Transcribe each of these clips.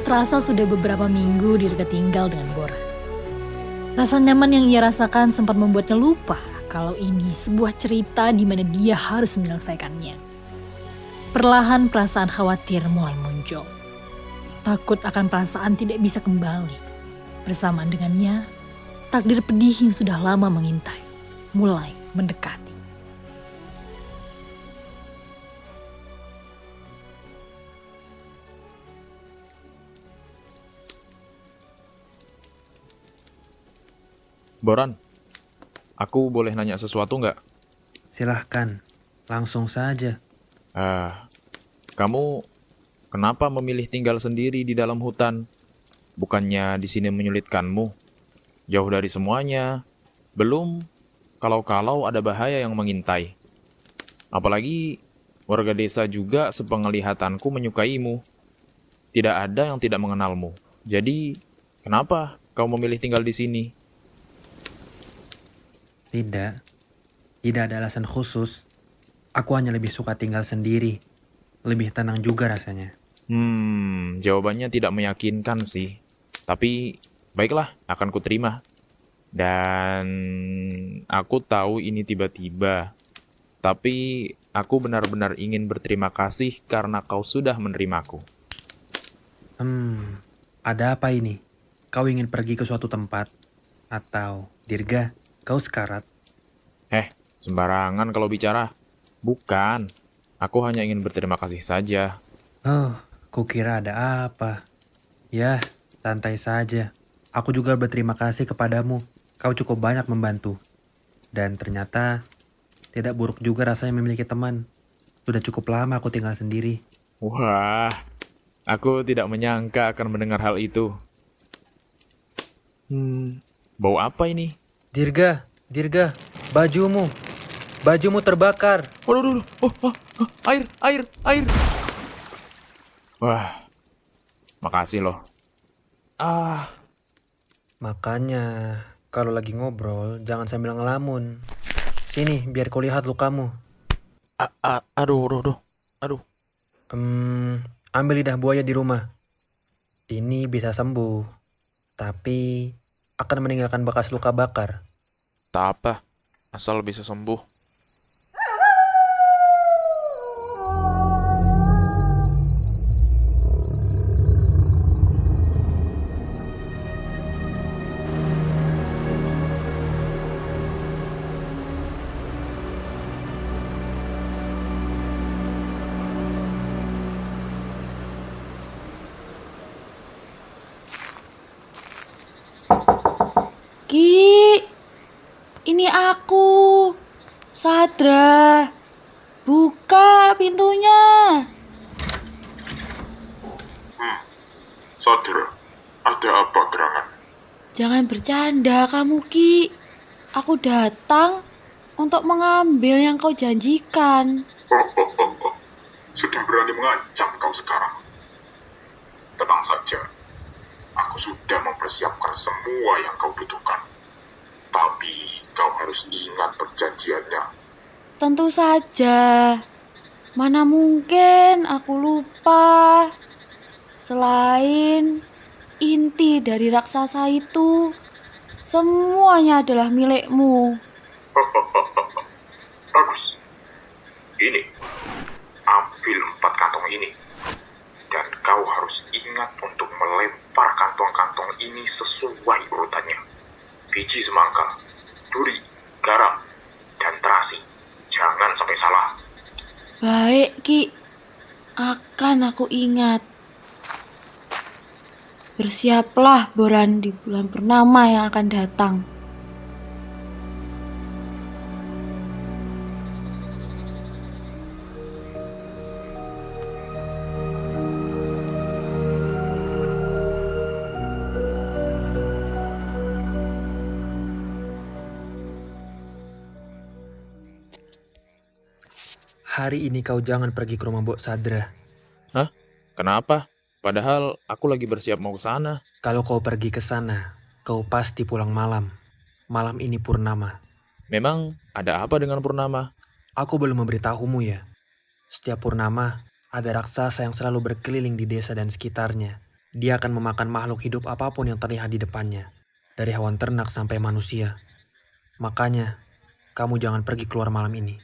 Tak terasa sudah beberapa minggu Dirga tinggal dengan Bora. Rasa nyaman yang ia rasakan sempat membuatnya lupa kalau ini sebuah cerita di mana dia harus menyelesaikannya. Perlahan perasaan khawatir mulai muncul. Takut akan perasaan tidak bisa kembali. Bersamaan dengannya, takdir pedih yang sudah lama mengintai mulai mendekati. Boran, aku boleh nanya sesuatu nggak? Silahkan, langsung saja. Kamu kenapa memilih tinggal sendiri di dalam hutan? Bukannya di sini menyulitkanmu? Jauh dari semuanya, belum kalau-kalau ada bahaya yang mengintai. Apalagi warga desa juga sepengelihatanku menyukaimu. Tidak ada yang tidak mengenalmu. Jadi, kenapa kau memilih tinggal di sini? Tidak ada alasan khusus. Aku hanya lebih suka tinggal sendiri. Lebih tenang juga rasanya. Jawabannya tidak meyakinkan sih. Tapi, baiklah, akan kuterima. Dan aku tahu ini tiba-tiba. Tapi, aku benar-benar ingin berterima kasih karena kau sudah menerimaku. Ada apa ini? Kau ingin pergi ke suatu tempat? Atau, Dirga, kau sekarat? Sembarangan kalau bicara. Bukan. Aku hanya ingin berterima kasih saja. Oh, kukira ada apa. Ya, santai saja. Aku juga berterima kasih kepadamu. Kau cukup banyak membantu. Dan ternyata, tidak buruk juga rasanya memiliki teman. Sudah cukup lama aku tinggal sendiri. Wah, aku tidak menyangka akan mendengar hal itu. Bau apa ini? Dirga, bajumu. Bajumu terbakar. Waduh, air. Wah, makasih loh. Makanya, kalau lagi ngobrol, jangan sambil ngelamun. Sini, biar kau lihat lukamu. Aduh. Ambil lidah buaya di rumah. Ini bisa sembuh, tapi akan meninggalkan bekas luka bakar. Tak apa, asal bisa sembuh. Ki, ini aku, Sadra. Buka pintunya. Sadra, ada apa gerangan? Jangan bercanda kamu, Ki. Aku datang untuk mengambil yang kau janjikan. Sudah berani mengancam kau sekarang. Tenang saja. Aku sudah mempersiapkan semua yang kau butuhkan. Tapi kau harus ingat perjanjiannya. Tentu saja. Mana mungkin aku lupa. Selain inti dari raksasa itu, semuanya adalah milikmu. Bagus. Ini, ambil 4 kantong ini. Dan kau harus ingat untuk melempar kantong-kantong ini sesuai urutannya. Biji semangka, duri, garam, dan terasi. Jangan sampai salah. Baik, Ki. Akan aku ingat. Bersiaplah, Boran, di bulan purnama yang akan datang. Hari ini kau jangan pergi ke rumah Mbok Sadra. Hah? Kenapa? Padahal aku lagi bersiap mau ke sana. Kalau kau pergi ke sana, kau pasti pulang malam. Malam ini purnama. Memang ada apa dengan purnama? Aku belum memberitahumu ya. Setiap purnama, ada raksasa yang selalu berkeliling di desa dan sekitarnya. Dia akan memakan makhluk hidup apapun yang terlihat di depannya, dari hewan ternak sampai manusia. Makanya, kamu jangan pergi keluar malam ini.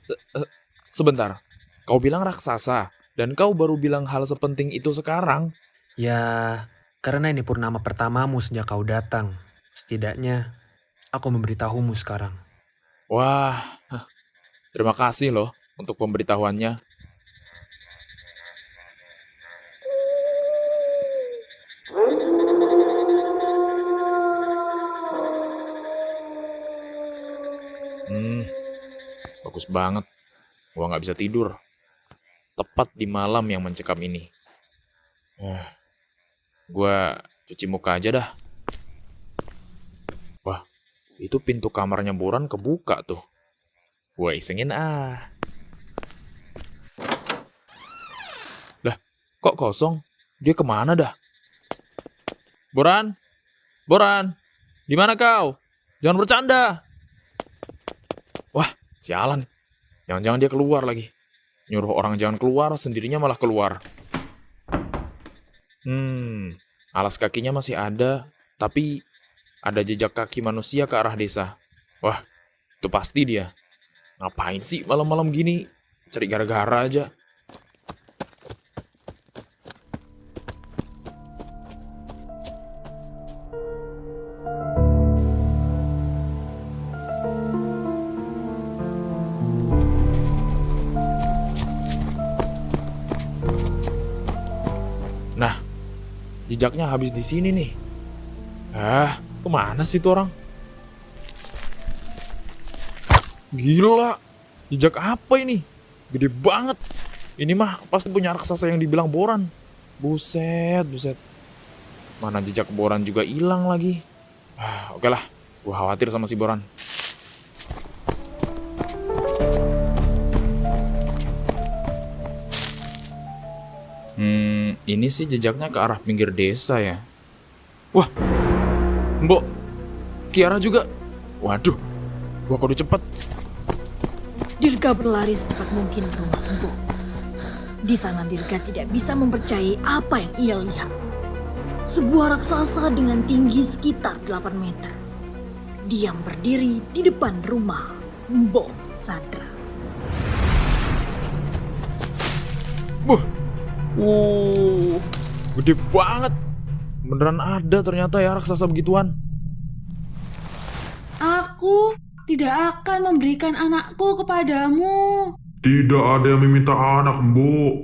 Sebentar, kau bilang raksasa, dan kau baru bilang hal sepenting itu sekarang. Ya, karena ini purnama pertamamu sejak kau datang. Setidaknya, aku memberitahumu sekarang. Wah, terima kasih loh untuk pemberitahuannya. Bagus banget. Gua nggak bisa tidur. Tepat di malam yang mencekam ini. Gua cuci muka aja dah. Wah, itu pintu kamarnya Boran kebuka tuh. Gua isengin ah. Lah, kok kosong? Dia kemana dah? Boran? Boran? Di mana kau? Jangan bercanda. Wah, sialan. Jangan-jangan dia keluar lagi. Nyuruh orang jangan keluar, sendirinya malah keluar. Alas kakinya masih ada, tapi ada jejak kaki manusia ke arah desa. Wah, itu pasti dia. Ngapain sih malam-malam gini? Cari gara-gara aja. Nah, jejaknya habis di sini nih. Kemana sih tuh orang? Gila, jejak apa ini? Gede banget. Ini mah pasti punya raksasa yang dibilang Boran. Buset, buset. Mana jejak Boran juga hilang lagi. Oke lah, gua khawatir sama si Boran. Ini sih jejaknya ke arah pinggir desa ya. Wah, Mbok, Kiara juga. Waduh, gua kudu cepet. Dirga berlari secepat mungkin ke rumah Mbok. Di sana Dirga tidak bisa mempercayai apa yang ia lihat. Sebuah raksasa dengan tinggi sekitar 8 meter. Diam berdiri di depan rumah Mbok Sadra. Gede banget. Beneran ada ternyata ya raksasa begituan. Aku tidak akan memberikan anakku kepadamu. Tidak ada yang meminta anak, Mbok.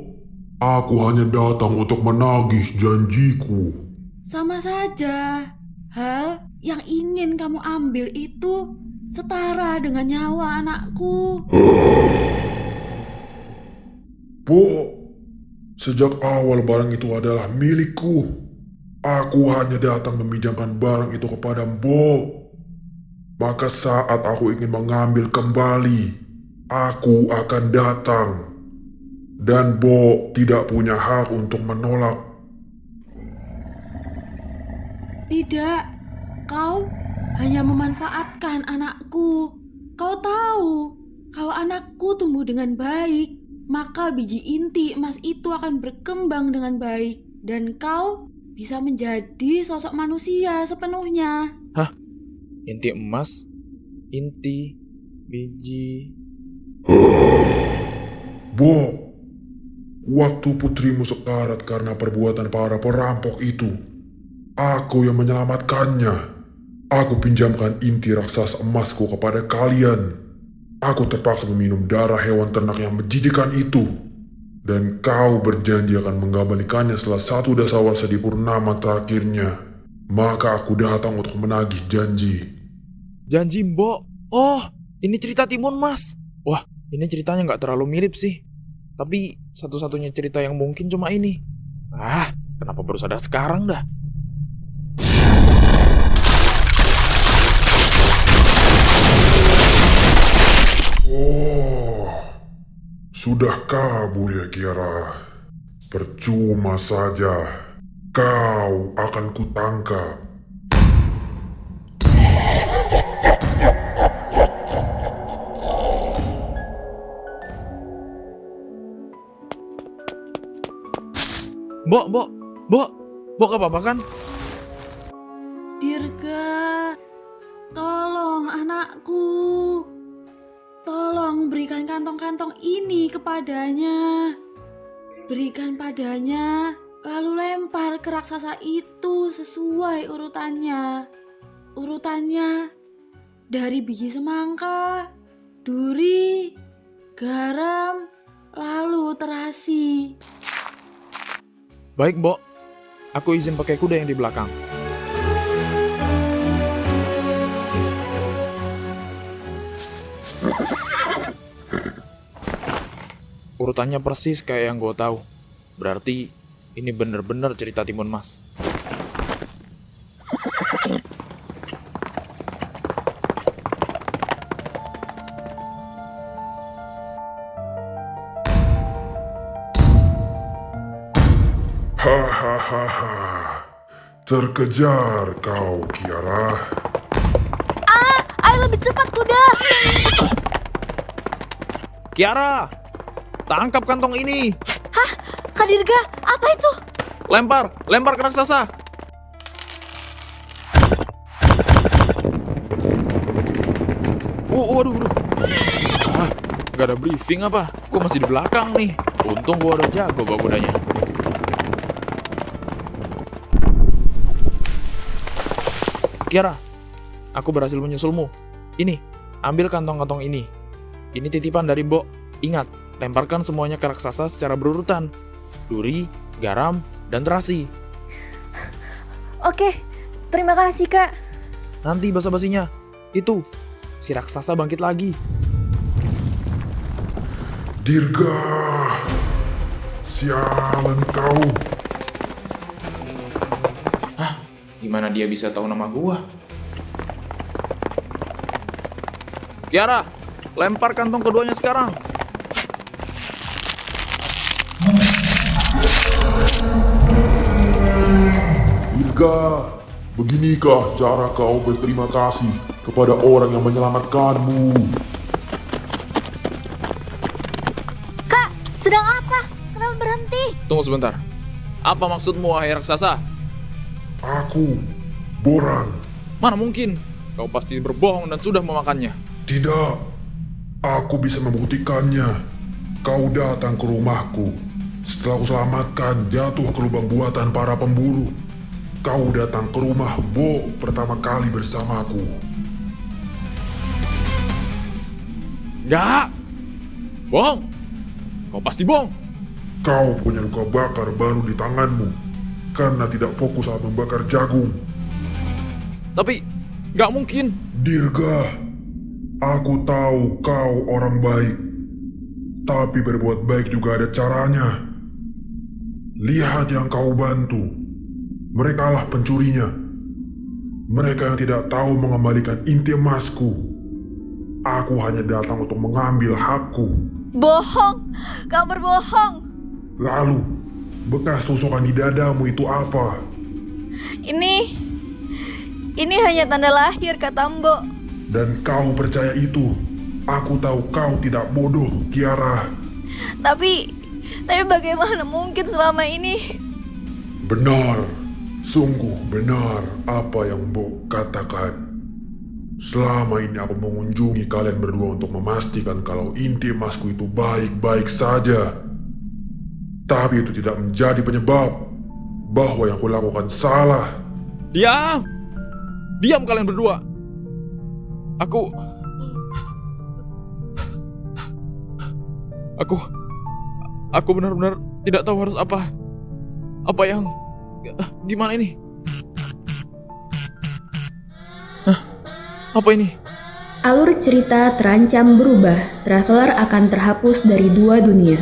Aku hanya datang untuk menagih janjiku. Sama saja. Hal yang ingin kamu ambil itu setara dengan nyawa anakku. Mbok, sejak awal barang itu adalah milikku. Aku hanya datang meminjamkan barang itu kepada Mbok. Maka saat aku ingin mengambil kembali, aku akan datang. Dan Mbok tidak punya hak untuk menolak. Tidak, kau hanya memanfaatkan anakku. Kau tahu, kalau anakku tumbuh dengan baik, maka biji inti emas itu akan berkembang dengan baik. Dan kau bisa menjadi sosok manusia sepenuhnya. Hah? Inti emas? Inti? Biji? Mbok, waktu putrimu sekarat karena perbuatan para perampok itu, aku yang menyelamatkannya. Aku pinjamkan inti raksasa emasku kepada kalian. Aku terpaksa meminum darah hewan ternak yang menjijikkan itu. Dan kau berjanji akan mengembalikannya setelah 1 dasawarsa di purnama terakhirnya. Maka aku datang untuk menagih janji. Janji Mbok? Oh, ini cerita Timun Mas. Wah, ini ceritanya nggak terlalu mirip sih. Tapi satu-satunya cerita yang mungkin cuma ini. Kenapa baru sadar sekarang dah? Oh, sudah kabur ya Kiara. Percuma saja. Kau akan kutangkap. Mbok, Mbok gak apa-apa kan? Dirga, tolong anakku. Tolong berikan kantong-kantong ini kepadanya. Berikan padanya, lalu lempar ke raksasa itu sesuai urutannya. Urutannya dari biji semangka, duri, garam, lalu terasi. Baik, Mbok. Aku izin pakai kuda yang di belakang. Urutannya persis kayak yang gue tahu. Berarti ini bener-bener cerita Timun Mas. Hahaha. Terkejar kau, Kiara. Ayo lebih cepat kuda. Kiara, tangkap kantong ini. Kak Dirga, apa itu? Lempar ke raksasa. Waduh. Gak ada briefing apa? Gue masih di belakang nih. Untung gue udah jago bawa kudanya. Kiara, aku berhasil menyusulmu. Ini, ambil kantong-kantong ini. Ini titipan dari Mbok. Ingat, lemparkan semuanya ke raksasa secara berurutan. Duri, garam, dan terasi. Oke, terima kasih Kak. Nanti basa-basinya. Itu, si raksasa bangkit lagi. Dirga. Sialan kau. Gimana dia bisa tahu nama gua? Kiara, lempar kantong keduanya sekarang. Dirga, beginikah cara kau berterima kasih kepada orang yang menyelamatkanmu? Kak, sedang apa? Kenapa berhenti? Tunggu sebentar. Apa maksudmu, wahai raksasa? Aku, Boran. Mana mungkin? Kau pasti berbohong dan sudah memakannya. Tidak, aku bisa membuktikannya. Kau datang ke rumahku. Setelah aku selamatkan jatuh ke lubang buatan para pemburu. Kau datang ke rumah Bo pertama kali bersamaku. Enggak! Bohong! Kau pasti bohong! Kau punya luka bakar baru di tanganmu karena tidak fokus saat membakar jagung. Tapi, nggak mungkin. Dirga, aku tahu kau orang baik. Tapi berbuat baik juga ada caranya. Lihat yang kau bantu. Mereka lah pencurinya. Mereka yang tidak tahu mengembalikan inti emasku. Aku hanya datang untuk mengambil hakku. Bohong, kau berbohong. Lalu, bekas tusukan di dadamu itu apa? Ini hanya tanda lahir, kata Mbok. Dan kau percaya itu? Aku tahu kau tidak bodoh, Kiara. Tapi bagaimana mungkin selama ini? Benar, sungguh benar apa yang Mbok katakan. Selama ini aku mengunjungi kalian berdua untuk memastikan kalau inti emasku itu baik-baik saja. Tapi itu tidak menjadi penyebab bahwa yang kulakukan salah. Diam! Diam kalian berdua! Aku benar-benar tidak tahu harus apa. Gimana ini? Apa ini? Alur cerita terancam berubah. Traveler akan terhapus dari 2 dunia.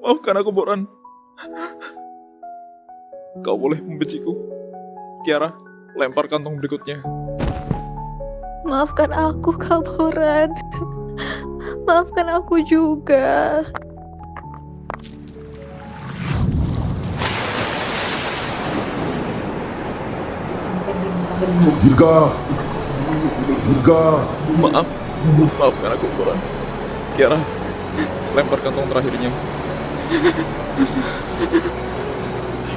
Maafkan aku, Boran. Kau boleh membenciku. Kiara, lempar kantong berikutnya. Maafkan aku, Kak Boran. Maafkan aku juga. Dirga! Dirga! Maafkan aku, Boran. Kiara, lempar kantong terakhirnya.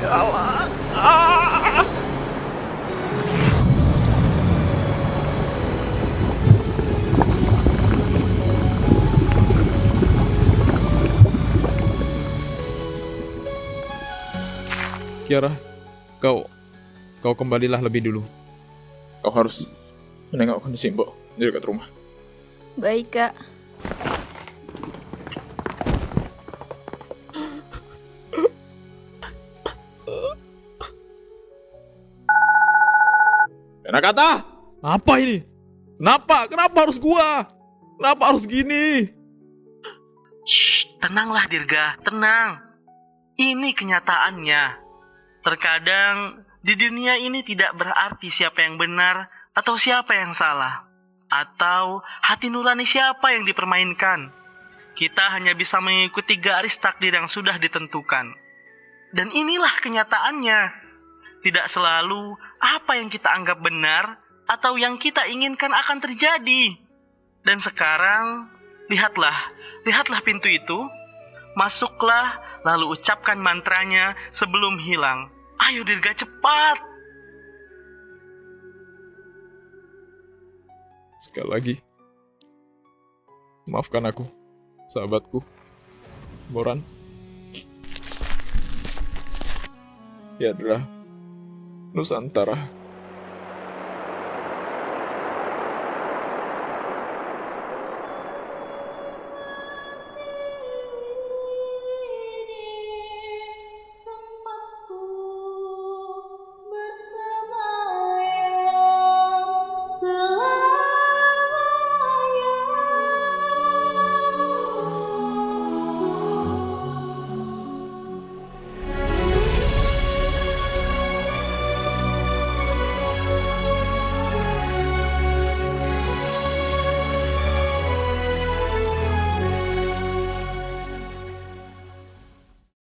Ya Allah. Kiara, kau kembalilah lebih dulu. Kau harus menengok kondisi Mbok di dekat rumah. Baik, Kak. Kata, apa ini? Kenapa harus gua? Kenapa harus gini? Shh, tenanglah Dirga, tenang. Ini kenyataannya. Terkadang di dunia ini tidak berarti siapa yang benar atau siapa yang salah. Atau hati nurani siapa yang dipermainkan. Kita hanya bisa mengikuti garis takdir yang sudah ditentukan. Dan inilah kenyataannya. Tidak selalu apa yang kita anggap benar atau yang kita inginkan akan terjadi. Dan sekarang, lihatlah pintu itu. Masuklah, lalu ucapkan mantranya sebelum hilang. Ayo Dirga, cepat. Sekali lagi, maafkan aku, sahabatku, Boran. Yadra, Nusantara.